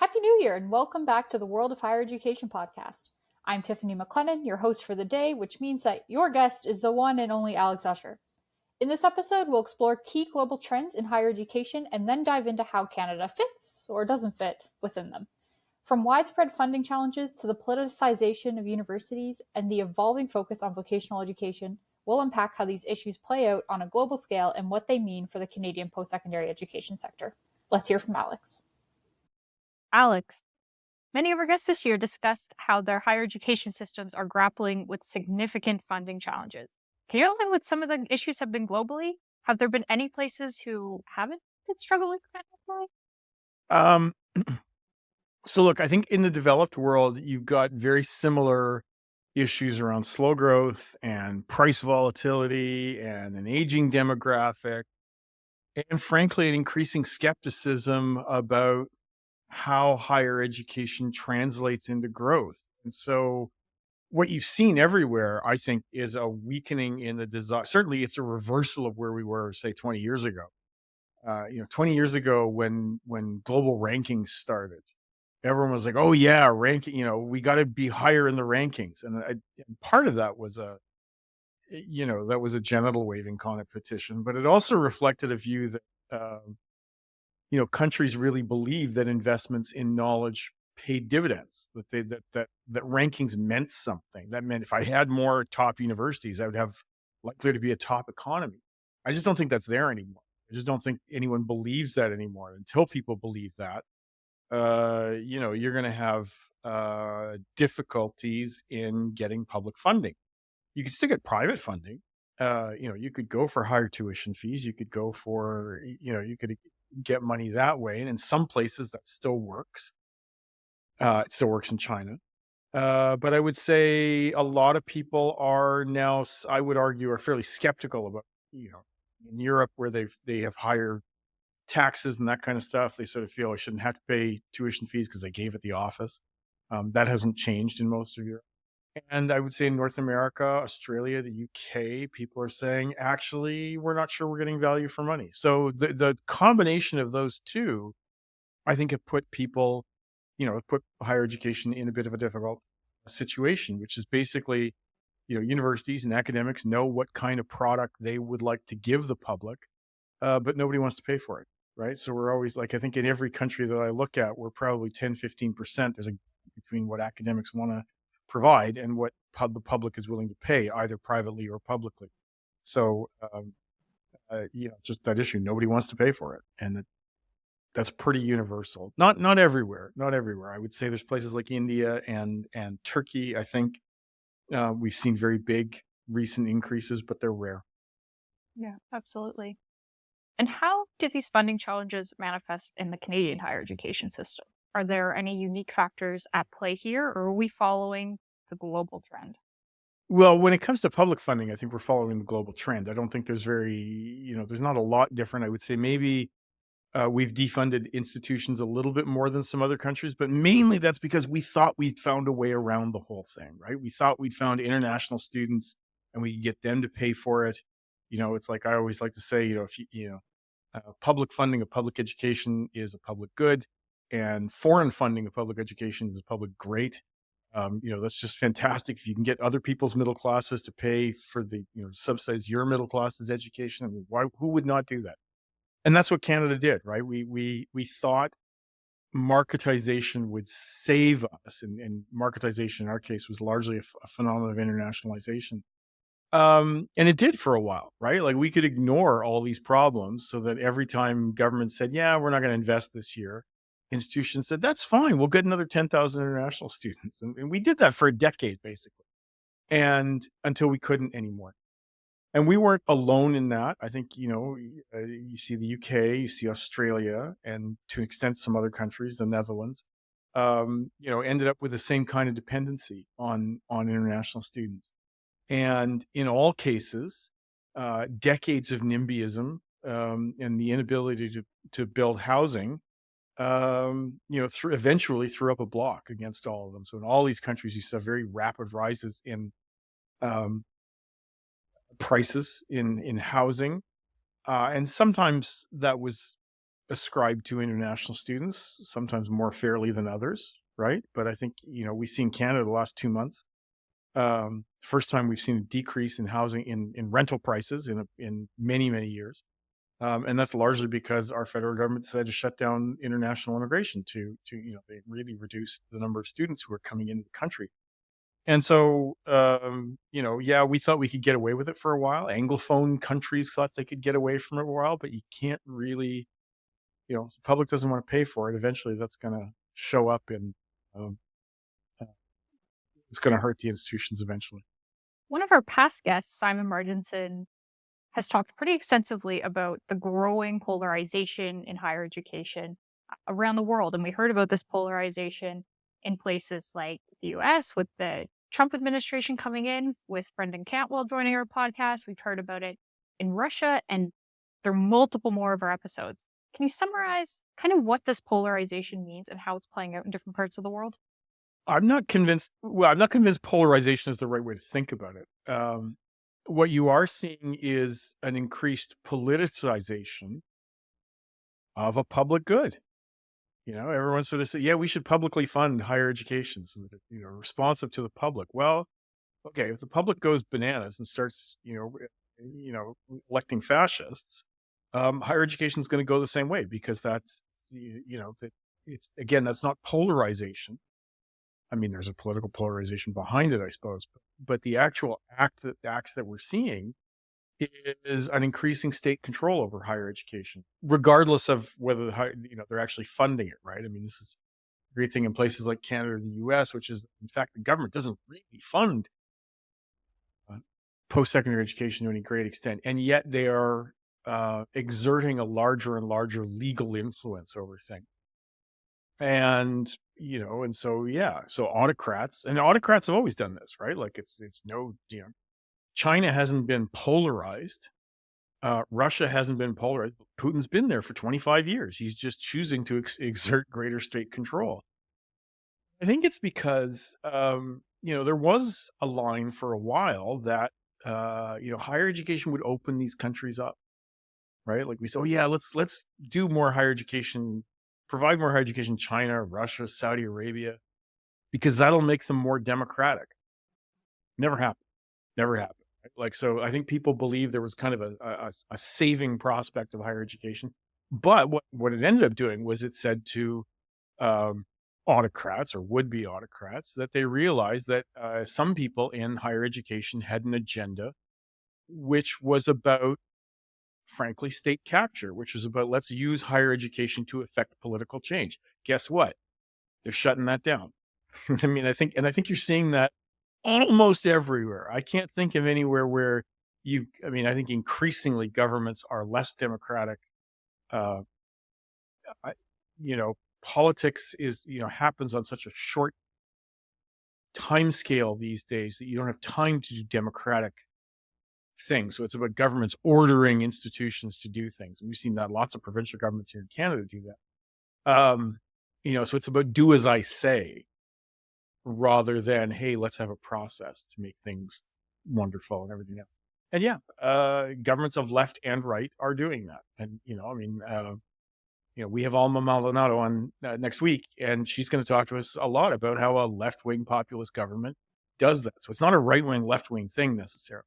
Happy New Year and welcome back to the World of Higher Education podcast. I'm Tiffany McLennan, your host for the day, which means that your guest is the one and only Alex Usher. In this episode, we'll explore key global trends in higher education and then dive into how Canada fits or doesn't fit within them. From widespread funding challenges to the politicization of universities and the evolving focus on vocational education, we'll unpack how these issues play out on a global scale and what they mean for the Canadian post-secondary education sector. Let's hear from Alex. Alex, many of our guests this year discussed how their higher education systems are grappling with significant funding challenges. Can you outline what some of the issues have been globally? Have there been any places who haven't been struggling financially? So look, I think in the developed world, you've got very similar issues around slow growth and price volatility and an aging demographic, and frankly, an increasing skepticism about how higher education translates into growth. And so what you've seen everywhere, I think, is a weakening in the desire. Certainly, it's a reversal of where we were, say, 20 years ago. 20 years ago when global rankings started, everyone was like, "Oh yeah, ranking. We got to be higher in the rankings." And part of that was a genital waving competition, but it also reflected a view that countries really believe that investments in knowledge paid dividends. That rankings meant something. That meant if I had more top universities, I would have likely to be a top economy. I just don't think that's there anymore. I just don't think anyone believes that anymore. Until people believe that, you're going to have difficulties in getting public funding. You can still get private funding. You could go for higher tuition fees. You could go for, you could get money that way. And in some places that still works. It still works in China. But I would say a lot of people are now, I would argue, are fairly skeptical about, in Europe where they have higher taxes and that kind of stuff. They sort of feel I shouldn't have to pay tuition fees because I gave it the office. That hasn't changed in most of Europe. And I would say in North America, Australia, the UK, people are saying, actually, we're not sure we're getting value for money. So the combination of those two, I think, have put people, put higher education in a bit of a difficult situation, which is basically, universities and academics know what kind of product they would like to give the public, but nobody wants to pay for it, right? So we're always like, I think in every country that I look at, we're probably 10, 15% between what academics want to provide and what the public is willing to pay, either privately or publicly. So, just that issue, nobody wants to pay for it. And that's pretty universal. Not everywhere. I would say there's places like India and Turkey. I think we've seen very big recent increases, but they're rare. Yeah, absolutely. And how do these funding challenges manifest in the Canadian higher education system? Are there any unique factors at play here, or are we following the global trend? Well, when it comes to public funding, I think we're following the global trend. I don't think there's there's not a lot different. I would say maybe we've defunded institutions a little bit more than some other countries, but mainly that's because we thought we'd found a way around the whole thing, right? We thought we'd found international students and we could get them to pay for it. It's like I always like to say, if public funding of public education is a public good, and foreign funding of public education is a public great. That's just fantastic. If you can get other people's middle classes to pay for the, subsidize your middle class's education, I mean, who would not do that? And that's what Canada did, right? We thought marketization would save us, and marketization in our case was largely a phenomenon of internationalization. And it did for a while, right? Like we could ignore all these problems so that every time government said, yeah, we're not going to invest this year, institutions said, that's fine. We'll get another 10,000 international students. And we did that for a decade, basically. And until we couldn't anymore. And we weren't alone in that. I think, you see the UK, you see Australia, and to an extent, some other countries, the Netherlands, ended up with the same kind of dependency on international students. And in all cases, decades of NIMBYism and the inability to build housing, eventually threw up a block against all of them. So in all these countries, you saw very rapid rises in prices in housing, and sometimes that was ascribed to international students, sometimes more fairly than others, right? But I think, we've seen Canada the last 2 months. First time we've seen a decrease in housing in rental prices in many, many years. And that's largely because our federal government decided to shut down international immigration they really reduced the number of students who are coming into the country. And so, yeah, we thought we could get away with it for a while. Anglophone countries thought they could get away from it for a while, but you can't really, if the public doesn't want to pay for it, eventually that's going to show up and um, uh, it's going to hurt the institutions eventually. One of our past guests, Simon Marginson, has talked pretty extensively about the growing polarization in higher education around the world. And we heard about this polarization in places like the US with the Trump administration coming in, with Brendan Cantwell joining our podcast. We've heard about it in Russia, and there are multiple more of our episodes. Can you summarize kind of what this polarization means and how it's playing out in different parts of the world? I'm not convinced. Well, I'm not convinced polarization is the right way to think about it. What you are seeing is an increased politicization of a public good. Everyone sort of said, yeah, we should publicly fund higher education so that, responsive to the public. Well, okay, if the public goes bananas and starts, electing fascists, higher education is going to go the same way because that it's again, that's not polarization. I mean, there's a political polarization behind it, I suppose, but the actual acts that we're seeing is an increasing state control over higher education, regardless of whether they're actually funding it, right? I mean, this is a great thing in places like Canada or the US, which is, in fact, the government doesn't really fund post-secondary education to any great extent, and yet they are exerting a larger and larger legal influence over things. And so autocrats have always done this, right? Like it's no, China hasn't been polarized. Russia hasn't been polarized. Putin's been there for 25 years. He's just choosing to exert greater state control. I think it's because, there was a line for a while that, higher education would open these countries up, right? Like we said, oh yeah, let's do more higher education, provide more higher education, China, Russia, Saudi Arabia, because that'll make them more democratic. Never happened. Never happened. Like, so I think people believe there was kind of a saving prospect of higher education. But what it ended up doing was it said to autocrats or would-be autocrats that they realized that some people in higher education had an agenda, which was about, frankly, state capture, which was about let's use higher education to affect political change. Guess what? They're shutting that down. I mean, I think you're seeing that almost everywhere. I can't think of anywhere where I think increasingly governments are less democratic. Uh, I, Politics happens on such a short time scale these days that you don't have time to do democratic things. So it's about governments ordering institutions to do things. And we've seen that lots of provincial governments here in Canada do that. So it's about do as I say rather than, hey, let's have a process to make things wonderful and everything else. And yeah, governments of left and right are doing that. And, we have Alma Maldonado on next week, and she's going to talk to us a lot about how a left-wing populist government does that. So it's not a right-wing, left-wing thing necessarily.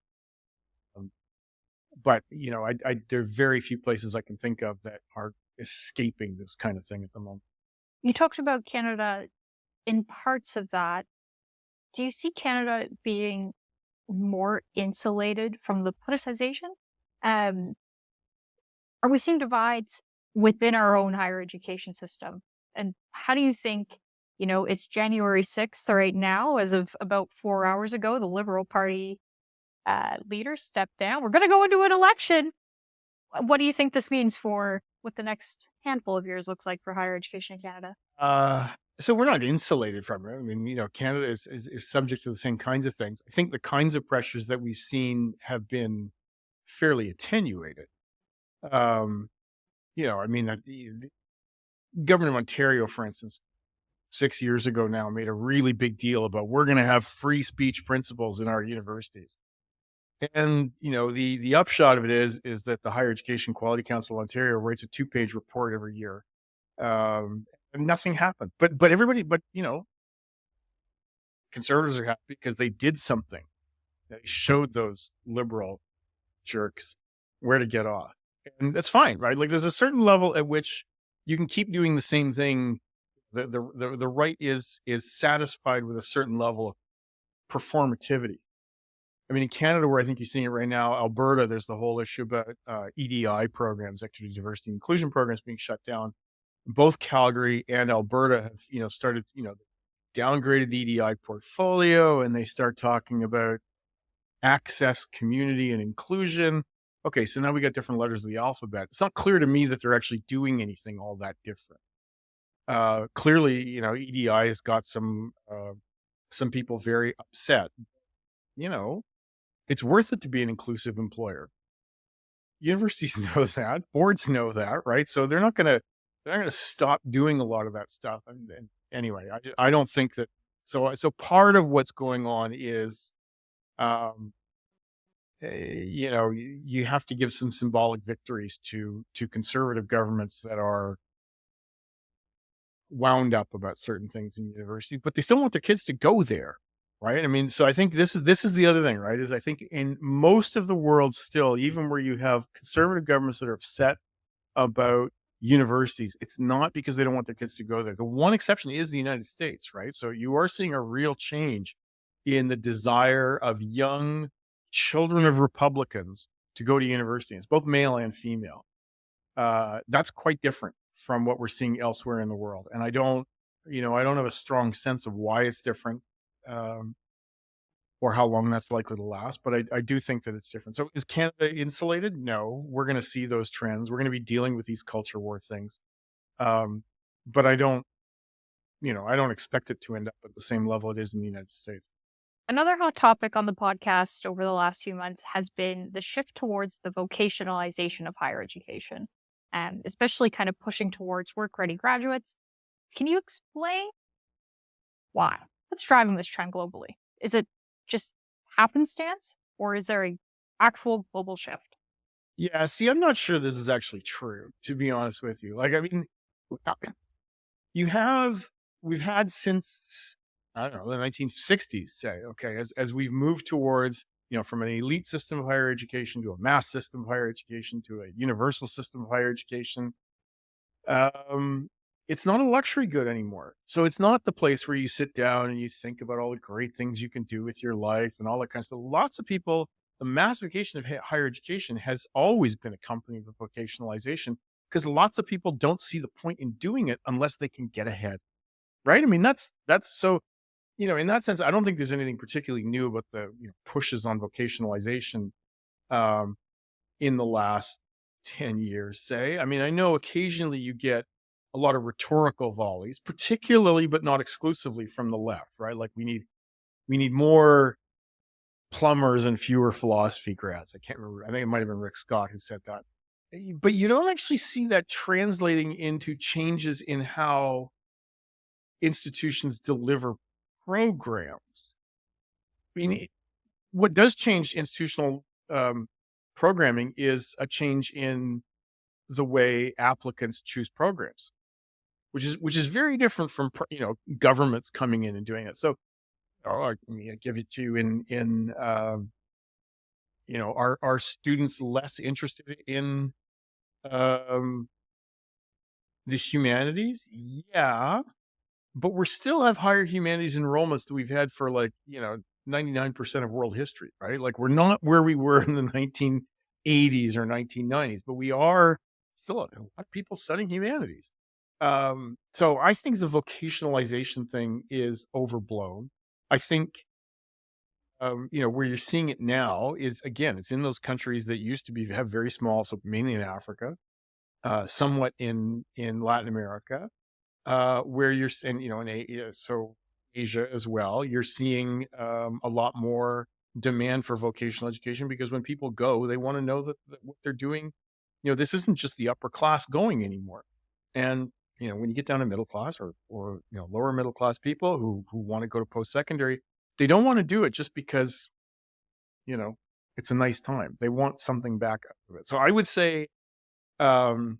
But, there are very few places I can think of that are escaping this kind of thing at the moment. You talked about Canada in parts of that. Do you see Canada being more insulated from the politicization? Are we seeing divides within our own higher education system? And how do you think, it's January 6th right now, as of about 4 hours ago, the Liberal Party leader stepped down. We're going to go into an election. What do you think this means for what the next handful of years looks like for higher education in Canada? So we're not insulated from it. I mean, Canada is subject to the same kinds of things. I think the kinds of pressures that we've seen have been fairly attenuated. The government of Ontario, for instance, 6 years ago now made a really big deal about we're going to have free speech principles in our universities. And the upshot of it is that the Higher Education Quality Council of Ontario writes a 2-page report every year, and nothing happened. But everybody, conservatives are happy because they did something. They showed those liberal jerks where to get off, and that's fine, right? Like, there's a certain level at which you can keep doing the same thing. The right is satisfied with a certain level of performativity. I mean, in Canada, where I think you're seeing it right now, Alberta, there's the whole issue about EDI programs, equity, diversity, inclusion programs being shut down. Both Calgary and Alberta have, started, downgraded the EDI portfolio, and they start talking about access, community, and inclusion. Okay, so now we got different letters of the alphabet. It's not clear to me that they're actually doing anything all that different. Clearly, EDI has got some people very upset. You know, it's worth it to be an inclusive employer. Universities know that, boards know that, right? So they're not gonna stop doing a lot of that stuff. And anyway, I don't think that. So part of what's going on is, um, you have to give some symbolic victories to conservative governments that are wound up about certain things in university, but they still want their kids to go there, right? I mean, so I think this is the other thing, right? Is I think in most of the world still, even where you have conservative governments that are upset about universities, it's not because they don't want their kids to go there. The one exception is the United States, right? So you are seeing a real change in the desire of young children of Republicans to go to university. It's both male and female. That's quite different from what we're seeing elsewhere in the world. And I don't have a strong sense of why it's different, um, or how long that's likely to last. But I do think that it's different. So is Canada insulated? No, we're going to see those trends. We're going to be dealing with these culture war things. Um, but I don't expect it to end up at the same level it is in the United States. Another hot topic on the podcast over the last few months has been the shift towards the vocationalization of higher education, and especially kind of pushing towards work ready graduates. Can you explain why? What's driving this trend globally? Is it just happenstance, or is there a actual global shift? Yeah, see, I'm not sure this is actually true, to be honest with you. Like, I mean, uh, you have we've had since, I don't know, the 1960s, say, okay, as we've moved towards, from an elite system of higher education to a mass system of higher education to a universal system of higher education. um, it's not a luxury good anymore. So it's not the place where you sit down and you think about all the great things you can do with your life and all that kind of stuff. Lots of people, the massification of higher education has always been accompanied with vocationalization, because lots of people don't see the point in doing it unless they can get ahead. Right? I mean, that's so, in that sense, I don't think there's anything particularly new about the pushes on vocationalization, um, in the last 10 years, say. I mean, I know occasionally you get a lot of rhetorical volleys, particularly but not exclusively from the left, right? Like, we need more plumbers and fewer philosophy grads. I can't remember. I think it might have been Rick Scott who said that. But you don't actually see that translating into changes in how institutions deliver programs. I mean, what does change institutional, programming is a change in the way applicants choose programs, which is very different from governments coming in and doing it. So, I mean, I give it to you in are students less interested in, um, the humanities? Yeah, but we still have higher humanities enrollments than we've had for, like, 99% of world history, right? Like, we're not where we were in the 1980s or 1990s, but we are still a lot of people studying humanities. So I think the vocationalization thing is overblown. I think, where you're seeing it now is, again, it's in those countries that used to have very small, so mainly in Africa, somewhat in Latin America, where you're and in so Asia as well. You're seeing, a lot more demand for vocational education, because when people go, they want to know that what they're doing, this isn't just the upper class going anymore. And when you get down to middle class, or lower middle class people who want to go to post secondary, they don't want to do it just because you know It's a nice time. They want something back out of it. So I would say, um,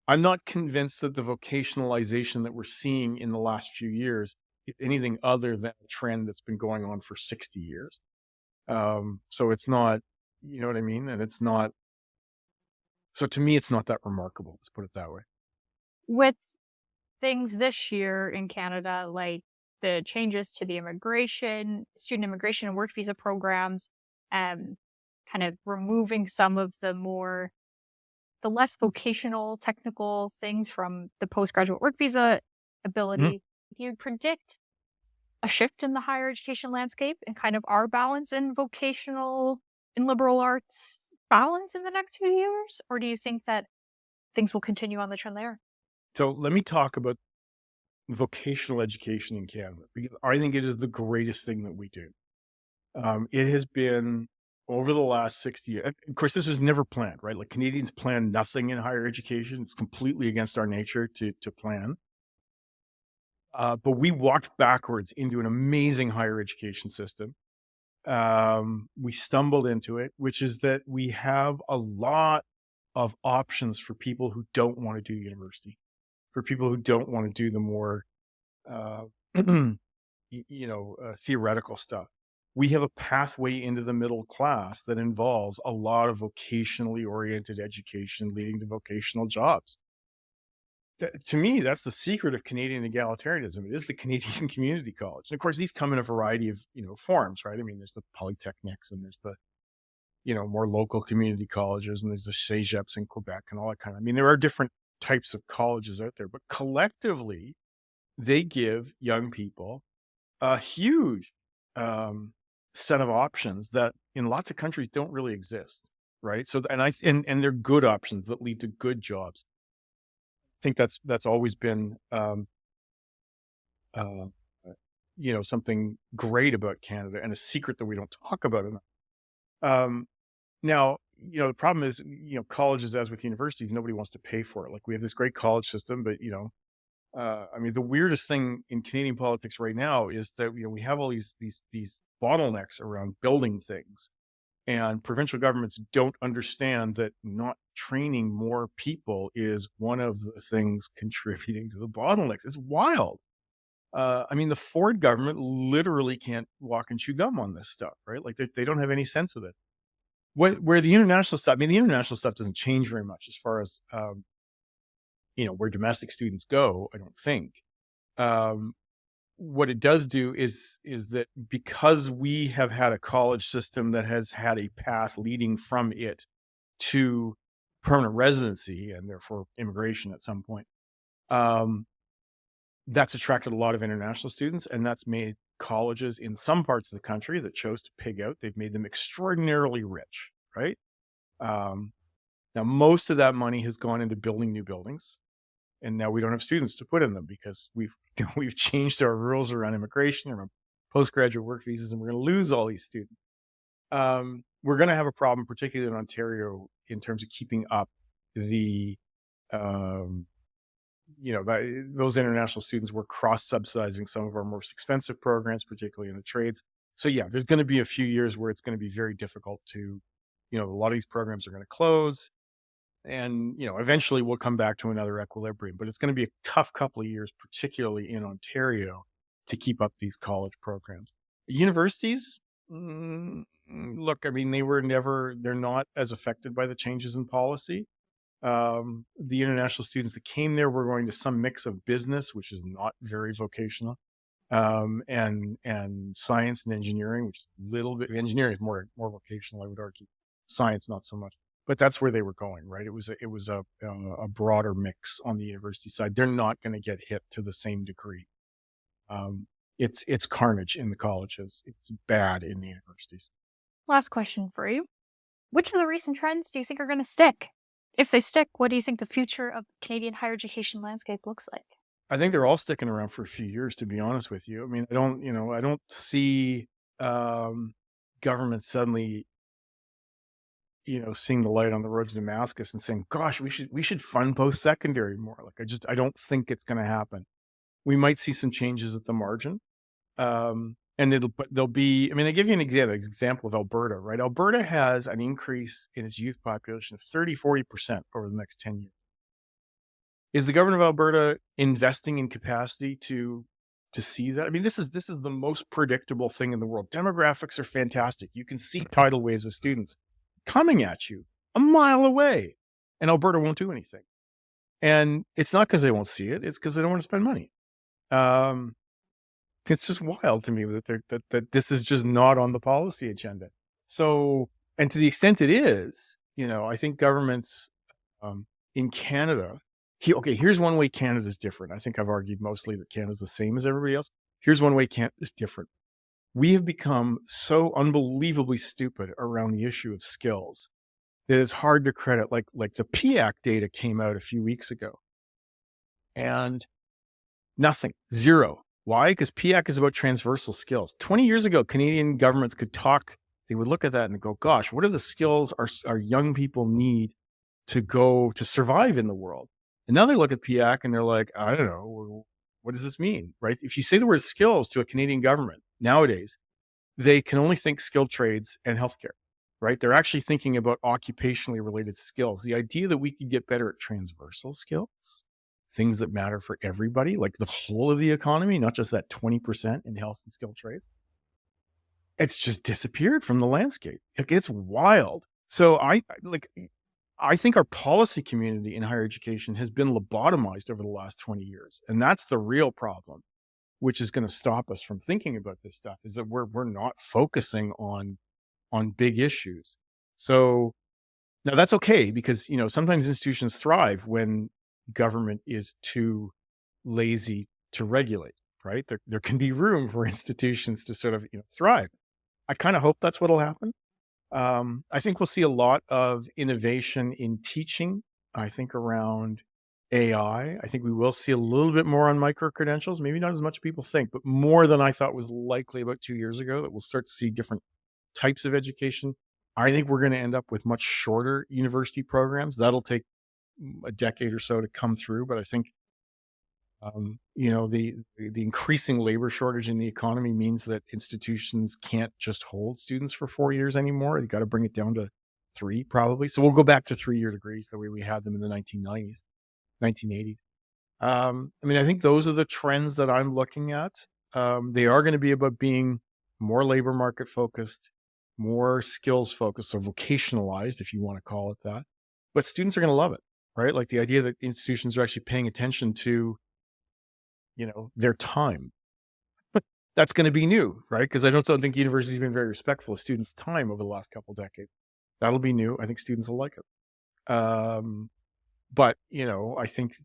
I'm not convinced that the vocationalization that we're seeing in the last few years is anything other than a trend that's been going on for 60 years. So it's not, you know what I mean? And it's not, so to me, it's not that remarkable. Let's put it that way. With things this year in Canada, like the changes to the student immigration and work visa programs, um, kind of removing some of the less vocational technical things from the postgraduate work visa Mhm. ability, do you predict a shift in the higher education landscape and kind of our balance in vocational and liberal arts balance in the next few years? Or do you think that things will continue on the trend there? So let me talk about vocational education in Canada because I think it is the greatest thing that we do. It has been over the last 60 years. Of course, this was never planned, right? Like Canadians plan nothing in higher education. It's completely against our nature to plan. But we walked backwards into an amazing higher education system. We stumbled into it, which is that we have a lot of options for people who don't want to do university, for people who don't want to do the more uh, theoretical stuff. We have a pathway into the middle class that involves a lot of vocationally oriented education leading to vocational jobs. To me, that's the secret of Canadian egalitarianism. It is the Canadian Community College. And of course, these come in a variety of, forms, right? I mean, there's the polytechnics and there's the, more local community colleges and there's the CEGEPs in Quebec and all that kind of, I mean, there are different types of colleges out there, but collectively, they give young people a huge set of options that in lots of countries don't really exist, right? So, and they're good options that lead to good jobs. I think that's always been uh, something great about Canada and a secret that we don't talk about enough. Um, Now, the problem is, colleges, as with universities, nobody wants to pay for it. Like we have this great college system, but I mean, the weirdest thing in Canadian politics right now is that we have all these bottlenecks around building things, and provincial governments don't understand that not training more people is one of the things contributing to the bottlenecks. It's wild. I mean, the Ford government literally can't walk and chew gum on this stuff, right? Like they don't have any sense of it. Where the international stuff, I mean, the international stuff doesn't change very much as far as where domestic students go. I don't think. Um, what it does do is that because we have had a college system that has had a path leading from it to permanent residency and therefore immigration at some point, um, that's attracted a lot of international students, and that's made colleges in some parts of the country that chose to pig out. They've made them extraordinarily rich, right? Um, Now, most of that money has gone into building new buildings, and now we don't have students to put in them because we've we've changed our rules around immigration, around postgraduate work visas, and we're going to lose all these students. We're going to have a problem, particularly in Ontario, in terms of keeping up the, um, those international students. We're cross subsidizing some of our most expensive programs, particularly in the trades. So yeah, there's going to be a few years where it's going to be very difficult to, a lot of these programs are going to close and eventually we'll come back to another equilibrium, but it's going to be a tough couple of years, particularly in Ontario, to keep up these college programs. Universities, look, I mean, they're not as affected by the changes in policy. The international students that came there were going to some mix of business, which is not very vocational, and science and engineering, which is a little bit, engineering is more vocational, I would argue. Science, not so much. But that's where they were going, right? It was a broader mix on the university side. They're not going to get hit to the same degree. Um, it's carnage in the colleges. It's bad in the universities. Last question for you. Which of the recent trends do you think are going to stick? If they stick, what do you think the future of Canadian higher education landscape looks like? I think they're all sticking around for a few years, to be honest with you. I mean, I don't see um, government suddenly seeing the light on the road to Damascus and saying, "Gosh, we should fund post secondary more." Like I don't think it's going to happen. We might see some changes at the margin, And there'll be, I mean, I give you an example of Alberta, right? Alberta has an increase in its youth population of 30-40% over the next 10 years. Is the government of Alberta investing in capacity to see that? I mean, this is the most predictable thing in the world. Demographics are fantastic. You can see tidal waves of students coming at you a mile away, and Alberta won't do anything. And it's not because they won't see it; it's because they don't want to spend money. It's just wild to me that this is just not on the policy agenda. So, and to the extent it is, I think governments in Canada. Here's one way Canada's different. I think I've argued mostly that Canada's the same as everybody else. Here's one way Canada's different. We have become so unbelievably stupid around the issue of skills that it's hard to credit. Like the PIAC data came out a few weeks ago, and nothing, zero. Why? Because PIAC is about transversal skills. 20 years ago, Canadian governments could talk. They would look at that and go, "Gosh, what are the skills our young people need to survive in the world?" And now they look at PIAC and they're like, "I don't know, what does this mean?" Right? If you say the word skills to a Canadian government nowadays, they can only think skilled trades and healthcare, right? They're actually thinking about occupationally related skills. The idea that we could get better at transversal skills, things that matter for everybody, like the whole of the economy, not just that 20% in health and skilled trades, it's just disappeared from the landscape. Like, it's wild. So I think our policy community in higher education has been lobotomized over the last 20 years. And that's the real problem, which is going to stop us from thinking about this stuff, is that we're not focusing on big issues. So now that's okay, because, sometimes institutions thrive when government is too lazy to regulate, right? There can be room for institutions to sort of, thrive. I kind of hope that's what'll happen. I think we'll see a lot of innovation in teaching. I think around AI. I think we will see a little bit more on micro credentials. Maybe not as much people think, but more than I thought was likely about 2 years ago. That we'll start to see different types of education. I think we're going to end up with much shorter university programs. That'll take a decade or so to come through, but I think the increasing labor shortage in the economy means that institutions can't just hold students for 4 years anymore. They got to bring it down to 3, probably. So we'll go back to 3-year degrees the way we had them in the 1990s, 1980s. I think those are the trends that I'm looking at. They are going to be about being more labor market focused, more skills focused, or vocationalized, if you want to call it that. But students are going to love it, right? Like the idea that institutions are actually paying attention to their time. That's going to be new, right? Because I don't think universities have been very respectful of students' time over the last couple of decades. That'll be new. I think students will like it. But, I think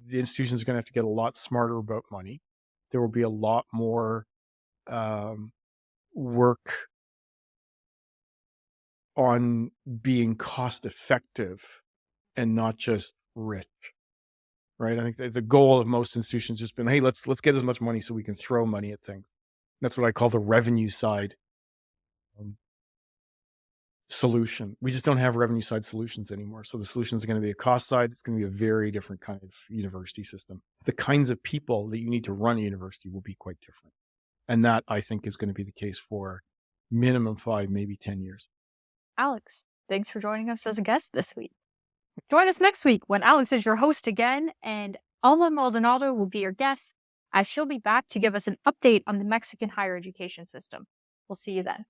the institutions are going to have to get a lot smarter about money. There will be a lot more work on being cost effective and not just rich. Right. I think the goal of most institutions has just been, hey, let's get as much money so we can throw money at things. That's what I call the revenue side solution. We just don't have revenue side solutions anymore. So the solution is going to be a cost side. It's going to be a very different kind of university system. The kinds of people that you need to run a university will be quite different. And that, I think, is going to be the case for minimum 5, maybe 10 years. Alex, thanks for joining us as a guest this week. Join us next week when Alex is your host again, and Alma Maldonado will be your guest, as she'll be back to give us an update on the Mexican higher education system. We'll see you then.